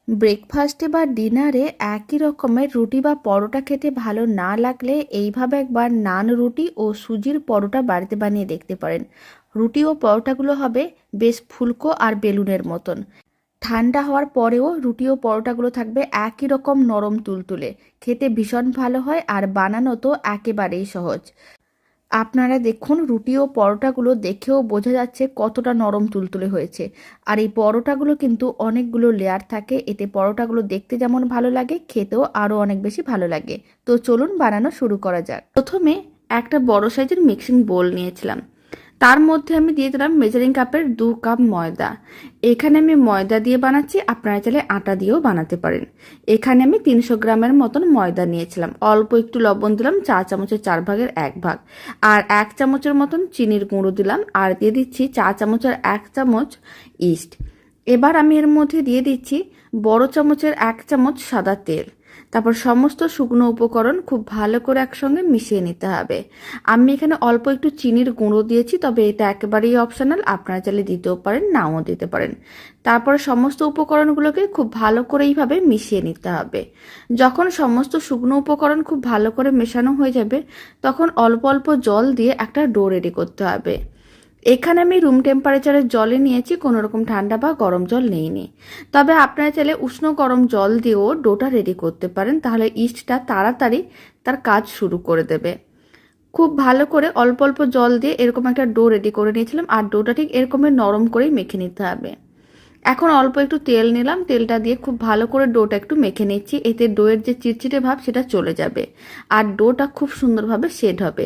ব্রেকফাস্টে বা ডিনারে একই রকমের রুটি বা পরোটা খেতে ভালো না লাগলে এইভাবে একবার নান রুটি ও সুজির পরোটা বাড়িতে বানিয়ে দেখতে পারেন। রুটি ও পরোটাগুলো হবে বেশ ফুলকো আর বেলুনের মতন। ঠান্ডা হওয়ার পরেও রুটি ও পরোটাগুলো থাকবে একই রকম নরম তুলতুলে। খেতে ভীষণ ভালো হয় আর বানানো তো একেবারেই সহজ। আপনারা দেখুন, রুটি ও পরোটাগুলো দেখেও বোঝা যাচ্ছে কতটা নরম তুলতুলে হয়েছে। আর এই পরোটাগুলো কিন্তু অনেকগুলো লেয়ার থাকে, এতে পরোটাগুলো দেখতে যেমন ভালো লাগে, খেতেও আরও অনেক বেশি ভালো লাগে। তো চলুন বানানো শুরু করা যাক। প্রথমে একটা বড় সাইজের মিক্সিং বোল নিয়েছিলাম, তার মধ্যে আমি দিয়ে দিলাম মেজারিং কাপের 2 কাপ ময়দা। এখানে আমি ময়দা দিয়ে বানাচ্ছি, আপনারা চাইলে আটা দিয়েও বানাতে পারেন। এখানে আমি 300 গ্রামের মতন ময়দা নিয়েছিলাম। অল্প একটু লবণ দিলাম, 4 চামচের 4 ভাগের 1 ভাগ, আর 1 চামচের মতন চিনির গুঁড়ো দিলাম, আর দিয়ে দিচ্ছি 4 চামচের 1 চামচ ইস্ট। এবার আমি এর মধ্যে দিয়ে দিচ্ছি বড় চামচের 1 চামচ সাদা তেল। তারপর সমস্ত শুকনো উপকরণ খুব ভালো করে একসঙ্গে মিশিয়ে নিতে হবে। আমি এখানে অল্প একটু চিনির গুঁড়ো দিয়েছি, তবে এটা একেবারেই অপশনাল, আপনারা চাইলে দিতেও পারেন, নাও দিতে পারেন। তারপরে সমস্ত উপকরণগুলোকে খুব ভালো করে এইভাবে মিশিয়ে নিতে হবে। যখন সমস্ত শুকনো উপকরণ খুব ভালো করে মেশানো হয়ে যাবে, তখন অল্প অল্প জল দিয়ে একটা ডো রেডি করতে হবে। এখানে আমি রুম টেম্পারেচারের জলে নিয়েছি, কোনো রকম ঠান্ডা বা গরম জল নেইনি। তবে আপনারা চাইলে উষ্ণ গরম জল দিয়েও ডোটা রেডি করতে পারেন, তাহলে ইস্টটা তাড়াতাড়ি তার কাজ শুরু করে দেবে। খুব ভালো করে অল্প অল্প জল দিয়ে এরকম একটা ডো রেডি করে নিয়েছিলাম, আর ডোটা ঠিক এরকমের নরম করেই মেখে নিতে হবে। এখন অল্প একটু তেল নিলাম, তেলটা দিয়ে খুব ভালো করে ডোটা একটু মেখে নিচ্ছি, এতে ডোয়ের যে চিটচিটে ভাব সেটা চলে যাবে আর ডোটা খুব সুন্দরভাবে সেট হবে।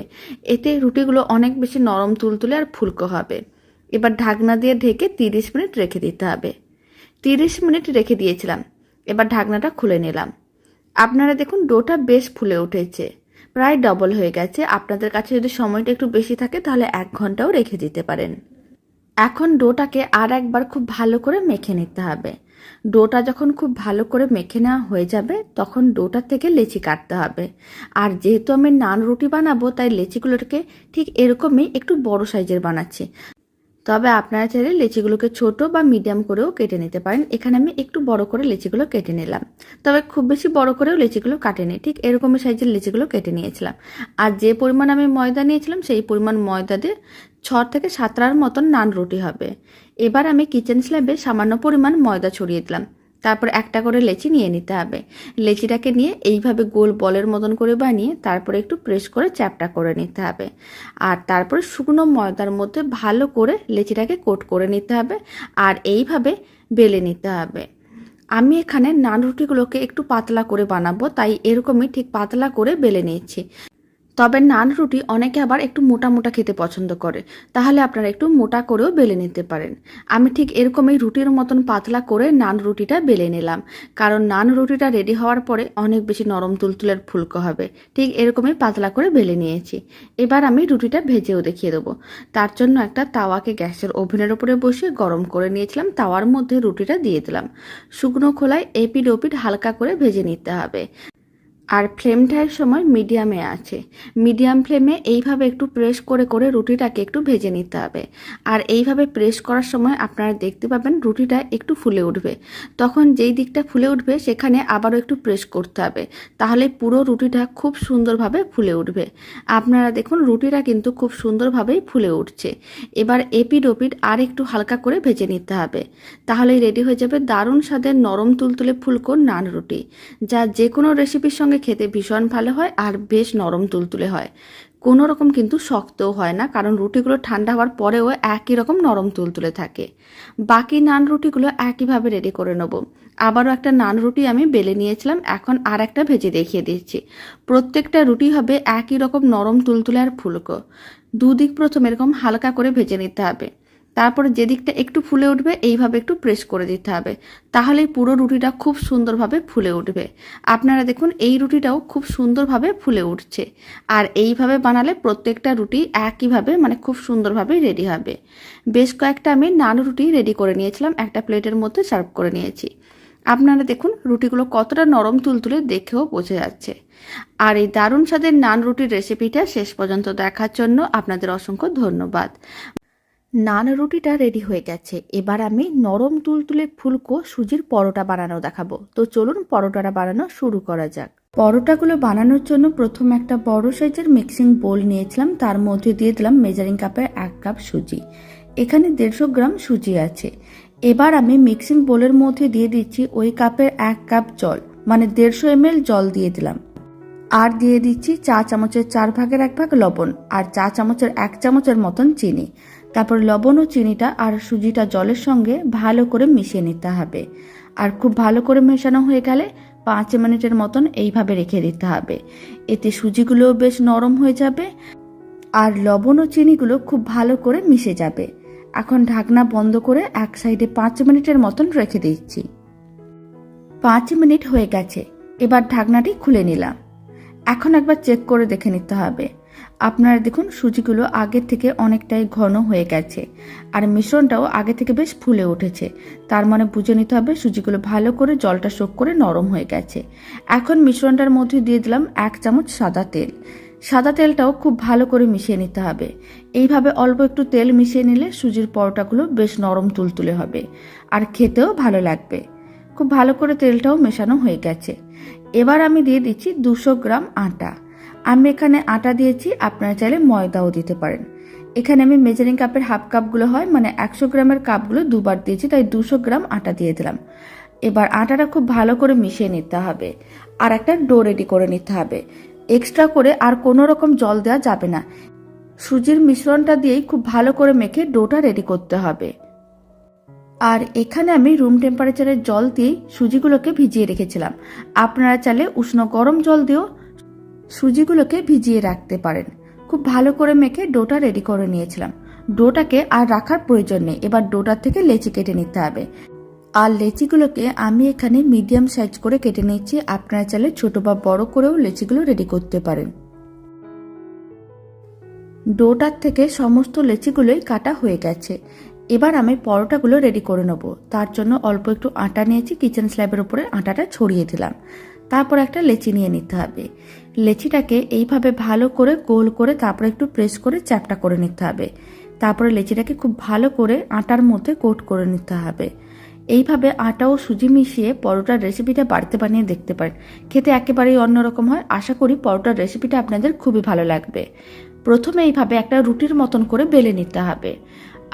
এতে রুটিগুলো অনেক বেশি নরম তুলতুলে আর ফুলকো হবে। এবার ঢাকনা দিয়ে ঢেকে 30 মিনিট রেখে দিতে হবে। 30 মিনিট রেখে দিয়েছিলাম, এবার ঢাকনাটা খুলে নিলাম। আপনারা দেখুন, ডোটা বেশ ফুলে উঠেছে, প্রায় ডবল হয়ে গেছে। আপনাদের কাছে যদি সময়টা একটু বেশি থাকে তাহলে 1 ঘন্টাও রেখে দিতে পারেন। এখন ডোটাকে আর একবার খুব ভালো করে মেখে নিতে হবে। ডোটা যখন খুব ভালো করে মেখে নেওয়া হয়ে যাবে, তখন ডোটা থেকে লেচি কাটতে হবে। আর যেহেতু আমি নান রুটি বানাবো, তাই লেচিগুলোকে ঠিক এরকমই একটু বড় সাইজের বানাচ্ছি। তবে আপনারা চাইলে লেচিগুলোকে ছোট বা মিডিয়াম করেও কেটে নিতে পারেন। এখানে আমি একটু বড় করে লেচিগুলো কেটে নিলাম, তবে খুব বেশি বড় করেও লেচিগুলো কাটেনি, ঠিক এরকমের সাইজের লেচিগুলো কেটে নিয়েছিলাম। আর যে পরিমাণ আমি ময়দা নিয়েছিলাম, সেই পরিমাণ ময়দা দিয়ে 6 থেকে 7টার মতন নান রুটি হবে। এবার আমি কিচেন স্ল্যাবে সামান্য পরিমাণ ময়দা ছড়িয়ে দিলাম, তারপর একটা করে লেচি নিয়ে নিতে হবে। লেচিটাকে নিয়ে এইভাবে গোল বলের মতন করে বানিয়ে তারপরে একটু প্রেস করে চ্যাপটা করে নিতে হবে। আর তারপরে শুকনো ময়দার মধ্যে ভালো করে লেচিটাকে কোট করে নিতে হবে, আর এইভাবে বেলে নিতে হবে। আমি এখানে নান রুটিগুলোকে একটু পাতলা করে বানাবো, তাই এরকমই ঠিক পাতলা করে বেলে নিচ্ছি। তবে নান রুটি অনেকে আবার একটু মোটা মোটা খেতে পছন্দ করে, তাহলে আপনারা একটু মোটা করেও বেলে নিতে পারেন। আমি ঠিক এরকমই রুটির মতন পাতলা করে নান রুটিটা বেলে নিলাম, কারণ নান রুটিটা রেডি হওয়ার পরে অনেক বেশি নরম তুলতুলের ফুলকো হবে। ঠিক এরকমই পাতলা করে বেলে নিয়েছি। এবার আমি রুটিটা ভেজেও দেখিয়ে দেবো। তার জন্য একটা তাওয়াকে গ্যাসের ওভেনের উপরে বসিয়ে গরম করে নিয়েছিলাম, তাওয়ার মধ্যে রুটিটা দিয়ে দিলাম। শুকনো খোলায় এপিড ওপিড হালকা করে ভেজে নিতে হবে। আর ফ্লেমটার সময় মিডিয়ামে আছে। মিডিয়াম ফ্লেমে এইভাবে একটু প্রেস করে করে রুটিটাকে একটু ভেজে নিতে হবে। আর এইভাবে প্রেস করার সময় আপনারা দেখতে পাবেন রুটিটা একটু ফুলে উঠবে। তখন যেই দিকটা ফুলে উঠবে সেখানে আবারও একটু প্রেস করতে হবে, তাহলে পুরো রুটিটা খুব সুন্দরভাবে ফুলে উঠবে। আপনারা দেখুন, রুটিটা কিন্তু খুব সুন্দরভাবেই ফুলে উঠছে। এবার এপিড ওপিড আর একটু হালকা করে ভেজে নিতে হবে, তাহলেই রেডি হয়ে যাবে দারুণ স্বাদের নরম তুলতুলে ফুলকো নান রুটি, যা যে কোনো রেসিপির সঙ্গে খেতে ভীষণ ভালো হয় আর বেশ নরম তুলতুলে হয়। কোনো রকম কিন্তু শক্তও হয় না, কারণ রুটিগুলো ঠান্ডা হওয়ার পরেও একই রকম নরম তুলতুলে থাকে। বাকি নান রুটিগুলো একইভাবে রেডি করে নেব। আবারও একটা নান রুটি আমি বেলে নিয়েছিলাম, এখন আর একটা ভেজে দেখিয়ে দিচ্ছি। প্রত্যেকটা রুটি হবে একই রকম নরম তুলতুলে আর ফুলকো। দুদিক প্রথম এরকম হালকা করে ভেজে নিতে হবে, তারপরে যে দিকটা একটু ফুলে উঠবে এইভাবে একটু প্রেস করে দিতে হবে, তাহলেই পুরো রুটিটা খুব সুন্দরভাবে ফুলে উঠবে। আপনারা দেখুন, এই রুটিটাও খুব সুন্দরভাবে ফুলে উঠছে। আর এইভাবে বানালে প্রত্যেকটা রুটি একইভাবে খুব সুন্দরভাবে রেডি হবে। বেশ কয়েকটা আমি নান রুটি রেডি করে নিয়েছিলাম, একটা প্লেটের মধ্যে সার্ভ করে নিয়েছি। আপনারা দেখুন রুটিগুলো কতটা নরম তুলতুলে দেখেও বোঝা যাচ্ছে। আর এই দারুণ স্বাদের নান রুটির রেসিপিটা শেষ পর্যন্ত দেখার জন্য আপনাদের অসংখ্য ধন্যবাদ। নান রুটিটা রেডি হয়ে গেছে। এবার আমি নরম তুলতুলে ফুলকো সুজির পরোটা বানানো দেখাবো। তো চলুন পরোটাটা বানানো শুরু করা যাক। পরোটাগুলো বানানোর জন্য প্রথমে একটা বড় সাইজের মিক্সিং বোল নিয়েছিলাম, তার মধ্যে দিয়ে দিলাম মেজারিং কাপের 1 কাপ সুজি। এখানে 150 গ্রাম সুজি আছে। এবার আমি মিক্সিং বোলের মধ্যে দিয়ে দিচ্ছি ওই কাপের 1 কাপ জল, মানে 150 ml জল দিয়ে দিলাম। আর দিয়ে দিচ্ছি চা চামচের 4 ভাগের 1 ভাগ লবণ আর চা চামচের 1 চামচের মতন চিনি। তারপর লবণ ও চিনিটা আর সুজিটা জলের সঙ্গে ভালো করে মিশিয়ে নিতে হবে। আর খুব ভালো করে মেশানো হয়ে গেলে 5 মিনিটের মতন এইভাবে রেখে দিতে হবে। এতে সুজিগুলোও বেশ নরম হয়ে যাবে আর লবণ ও চিনিগুলো খুব ভালো করে মিশে যাবে। এখন ঢাকনা বন্ধ করে এক সাইডে 5 মিনিটের মতন রেখে দিচ্ছি। 5 মিনিট হয়ে গেছে। এবার ঢাকনাটি খুলে নিলাম। এখন একবার চেক করে দেখে নিতে হবে। আপনারা দেখুন সুজিগুলো আগের থেকে অনেকটাই ঘন হয়ে গেছে আর মিশ্রণটাও আগে থেকে বেশ ফুলে উঠেছে। তার মানে বুঝে নিতে হবে সুজিগুলো ভালো করে জলটা শোক করে নরম হয়ে গেছে। এখন মিশ্রণটার মধ্যে দিয়ে দিলাম 1 চামচ সাদা তেল। সাদা তেলটাও খুব ভালো করে মিশিয়ে নিতে হবে। এইভাবে অল্প একটু তেল মিশিয়ে নিলে সুজির পরোটাগুলো বেশ নরম তুলতুলে হবে আর খেতেও ভালো লাগবে। খুব ভালো করে তেলটাও মেশানো হয়ে গেছে। এবার আমি দিয়ে দিচ্ছি 200 গ্রাম আটা। আমি এখানে আটা দিয়েছি, আপনারা চাইলে ময়দাও দিতে পারেন। এখানে আমি মেজারিং কাপের হাফ কাপগুলো হয়, মানে 100 গ্রামের কাপগুলো দুবার দিয়েছি, তাই 200 গ্রাম আটা দিয়ে দিলাম। এবার আটাটা খুব ভালো করে মিশিয়ে নিতে হবে আর একটা ডো রেডি করে নিতে হবে। এক্সট্রা করে আর কোনো রকম জল দেওয়া যাবে না। সুজির মিশ্রণটা দিয়েই খুব ভালো করে মেখে ডোটা রেডি করতে হবে। আর এখানে আমি রুম টেম্পারেচারের জল দিয়ে সুজিগুলোকে ভিজিয়ে রেখেছিলাম। আপনারা চাইলে উষ্ণ গরম জল দিয়েও সুজিগুলোকে ভিজিয়ে রাখতে পারেন। খুব ভালো করে মেখে ডোটা রেডি করে নিয়েছিলাম। ডোটাকে আর রাখার প্রয়োজন নেই। এবার ডোটার থেকে লেচি কেটে নিতে হবে। আর লেচিগুলোকে আমি এখানে মিডিয়াম সাইজ করে কেটে নিচ্ছি। আপনারা চাইলে ছোট বা বড় করেও লেচিগুলো রেডি করতে পারেন। ডোটার থেকে সমস্ত লেচিগুলোই কাটা হয়ে গেছে। এবার আমি পরোটাগুলো রেডি করে নেব। তার জন্য অল্প একটু আটা নিয়েছি, কিচেন স্ল্যাবের উপরে আটাটা ছড়িয়ে দিলাম। তারপর একটা লেচি নিয়ে নিতে হবে। লেচিটাকে এইভাবে ভালো করে গোল করে তারপরে একটু প্রেস করে চ্যাপটা করে নিতে হবে। তারপরে লেচিটাকে খুব ভালো করে আটার মধ্যে কোট করে নিতে হবে। এইভাবে আটা ও সুজি মিশিয়ে পরোটার রেসিপিটা বাড়িতে বানিয়ে দেখতে পারেন। খেতে একেবারেই অন্যরকম হয়। আশা করি পরোটার রেসিপিটা আপনাদের খুবই ভালো লাগবে। প্রথমে এইভাবে একটা রুটির মতন করে বেলে নিতে হবে।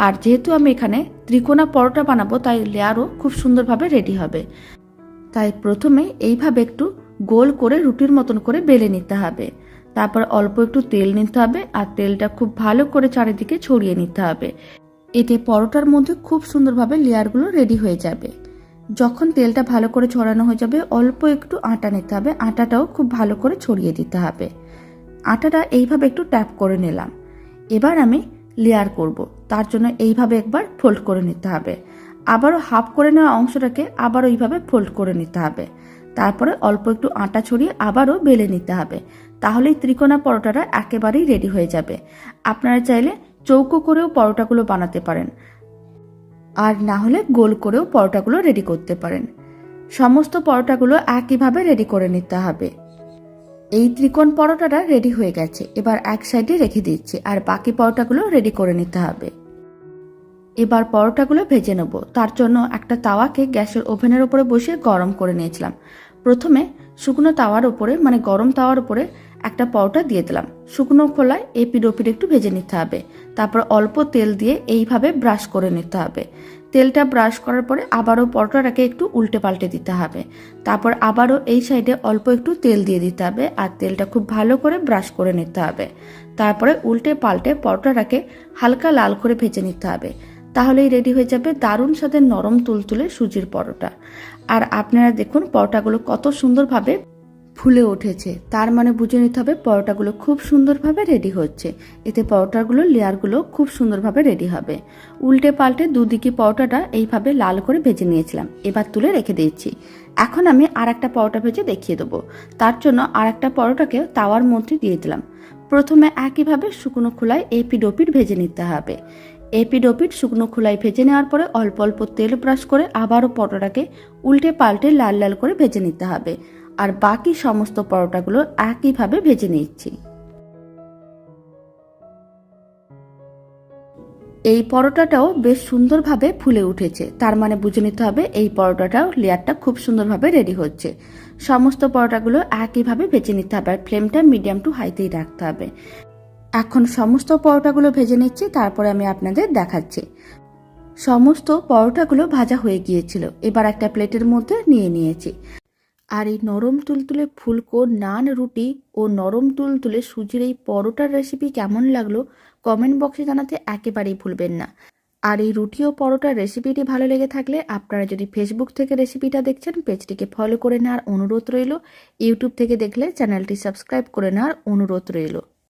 আর যেহেতু আমি এখানে ত্রিকোণা পরোটা বানাবো, তাই লেয়ারও খুব সুন্দরভাবে রেডি হবে। তাই প্রথমে এইভাবে একটু গোল করে রুটির মতন করে বেলে নিতে হবে। তারপর অল্প একটু তেল নিতে হবে আর তেলটা খুব ভালো করে চারিদিকে ছড়িয়ে নিতে হবে। এতে পরোটার মধ্যে খুব সুন্দরভাবে লেয়ারগুলো রেডি হয়ে যাবে। যখন তেলটা ভালো করে ছড়ানো হয়ে যাবে, অল্প একটু আটা নিতে হবে। আটাটাও খুব ভালো করে ছড়িয়ে দিতে হবে। আটাটা এইভাবে একটু ট্যাপ করে নিলাম। এবার আমি লেয়ার করব। তার জন্য এইভাবে একবার ফোল্ড করে নিতে হবে। আবারও হাফ করে নেওয়া অংশটাকে আবারও এইভাবে ফোল্ড করে নিতে হবে। তারপরে অল্প একটু আটা ছড়িয়ে আবারও বেলে নিতে হবে। তাহলেই ত্রিকোণা পরোটাটা একেবারেই রেডি হয়ে যাবে। আপনারা চাইলে চৌকো করেও পরোটাগুলো বানাতে পারেন, আর না হলে গোল করেও পরোটাগুলো রেডি করতে পারেন। সমস্ত পরোটাগুলো একইভাবে রেডি করে নিতে হবে। এই ত্রিকোণ পরোটাটা রেডি হয়ে গেছে। এবার এক সাইডে রেখে দিচ্ছি আর বাকি পরোটাগুলো রেডি করে নিতে হবে। এবার পরোটাগুলো ভেজে নেব। তার জন্য একটা তাওয়াকে গ্যাসের ওভেনের উপরে বসিয়ে গরম করে নিয়েছিলাম। প্রথমে শুকনো তাওয়ার উপরে, মানে গরম তাওয়ার উপরে একটা পরোটা দিয়ে দিলাম। শুকনো খোলায় এপিড ওপিড একটু ভেজে নিতে হবে। তারপর অল্প তেল দিয়ে এইভাবে ব্রাশ করে নিতে হবে। তেলটা ব্রাশ করার পরে আবারও পরোটাটাকে একটু উল্টে পাল্টে দিতে হবে। তারপর আবারও এই সাইডে অল্প একটু তেল দিয়ে দিতে হবে আর তেলটা খুব ভালো করে ব্রাশ করে নিতে হবে। তারপরে উল্টে পাল্টে পরোটাটাকে হালকা লাল করে ভেজে নিতে হবে। তাহলেই রেডি হয়ে যাবে দারুণ স্বাদের নরম তুলতুলে সুজির পরোটা। আর আপনারা দেখুন পরোটাগুলো কত সুন্দরভাবে ফুলে উঠেছে। তার মানে বুঝে নিতে হবে পরোটাগুলো খুব সুন্দরভাবে রেডি হচ্ছে। এতে পরোটাগুলো লেয়ারগুলো খুব সুন্দরভাবে রেডি হবে। উল্টে পাল্টে দুদিকে পরোটাটা এইভাবে লাল করে ভেজে নিয়েছিলাম। এবার তুলে রেখে দিয়েছি। এখন আমি আর একটা পরোটা ভেজে দেখিয়ে দেবো। তার জন্য আর একটা পরোটাকে তাওয়ার মধ্যে দিয়ে দিলাম। প্রথমে একইভাবে শুকনো খোলায় এপিড ওপিড ভেজে নিতে হবে। এপিড ওপিড শুকনো খোলায় ভেজে নেওয়ার পরে অল্প অল্প তেল ব্রাশ করে আবারও পরোটাটাকে উল্টে পাল্টে লাল লাল করে ভেজে নিতে হবে। আর বাকি সমস্ত পরোটাগুলো একইভাবে ভেজে নিচ্ছি। এই পরোটাটাও বেশ সুন্দরভাবে ফুলে উঠেছে, তার মানে বুঝে নিতে হবে এই পরোটাটাও লেয়ারটা খুব সুন্দরভাবে রেডি হচ্ছে। সমস্ত পরোটাগুলো একইভাবে ভেজে নিতে হবে, আর ফ্লেমটা মিডিয়াম টু হাইতেই রাখতে হবে। এখন সমস্ত পরোটাগুলো ভেজে নিচ্ছি, তারপরে আমি আপনাদের দেখাচ্ছি। সমস্ত পরোটাগুলো ভাজা হয়ে গিয়েছিল, এবার একটা প্লেটের মধ্যে নিয়ে নিয়েছি। আর এই নরম তুলতুলে ফুলকো নান রুটি ও নরম তুলতুলে সুজির এই পরোটার রেসিপি কেমন লাগলো কমেন্ট বক্সে জানাতে একেবারেই ভুলবেন না। আর এই রুটি ও পরোটার রেসিপিটি ভালো লেগে থাকলে আপনারা যদি ফেসবুক থেকে রেসিপিটা দেখছেন পেজটিকে ফলো করে নেওয়ার অনুরোধ রইল, ইউটিউব থেকে দেখলে চ্যানেলটি সাবস্ক্রাইব করে নেওয়ার অনুরোধ রইল।